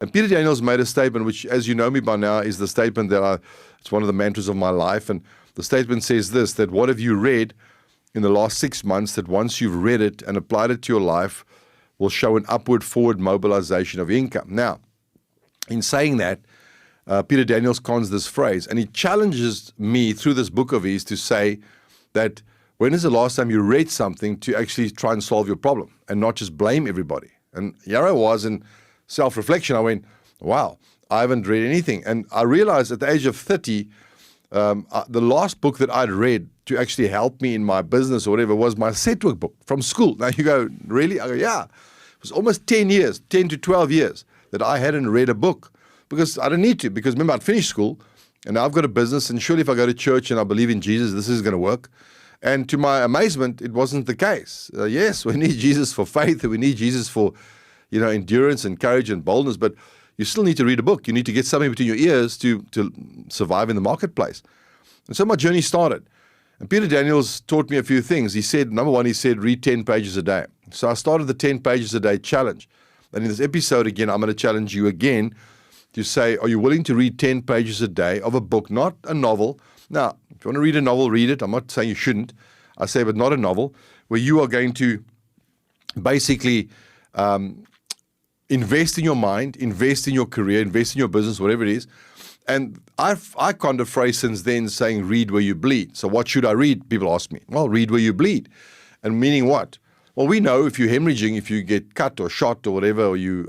And Peter Daniels made a statement, which, as you know me by now, is the statement that it's one of the mantras of my life. And the statement says this, that what have you read in the last 6 months that once you've read it and applied it to your life will show an upward forward mobilization of income. Now, in saying that, Peter Daniels coins this phrase, and he challenges me through this book of his to say that when is the last time you read something to actually try and solve your problem and not just blame everybody? And here I was in self-reflection. I went, wow, I haven't read anything. And I realized at the age of 30, the last book that I'd read to actually help me in my business or whatever was my set work book from school. Now you go, really? I go, yeah. It was almost 10 to 12 years that I hadn't read a book because I didn't need to. Because remember, I'd finished school and now I've got a business, and surely if I go to church and I believe in Jesus, this is going to work. And to my amazement, it wasn't the case. Yes, we need Jesus for faith, and we need Jesus for, endurance and courage and boldness, but you still need to read a book. You need to get something between your ears to survive in the marketplace. And so my journey started. And Peter Daniels taught me a few things. He said, number one, read 10 pages a day. So I started the 10 pages a day challenge. And in this episode, again, I'm going to challenge you again to say, are you willing to read 10 pages a day of a book, not a novel? Now, if you want to read a novel, read it. I'm not saying you shouldn't. I say, but not a novel, where you are going to basically invest in your mind, invest in your career, invest in your business, whatever it is. And I coined a phrase since then saying, read where you bleed. So what should I read? People ask me. Well, read where you bleed. And meaning what? Well, we know if you're hemorrhaging, if you get cut or shot or whatever, or you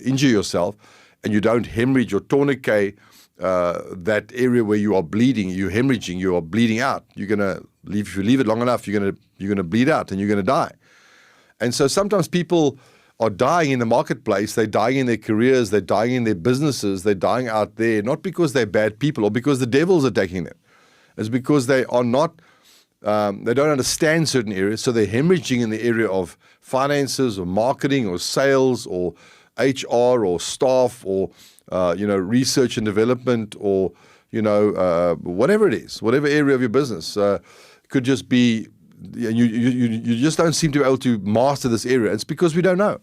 injure yourself and you don't hemorrhage or tourniquet that area where you are bleeding, you're hemorrhaging, you are bleeding out. You're going to leave, if you leave it long enough, you're going to bleed out and you're going to die. And so sometimes people are dying in the marketplace, they're dying in their careers, they're dying in their businesses, they're dying out there, not because they're bad people or because the devil's attacking them. It's because they are not, they don't understand certain areas, so they're hemorrhaging in the area of finances or marketing or sales or HR or staff or, research and development or, whatever it is, whatever area of your business. Could just be, you just don't seem to be able to master this area. It's because we don't know.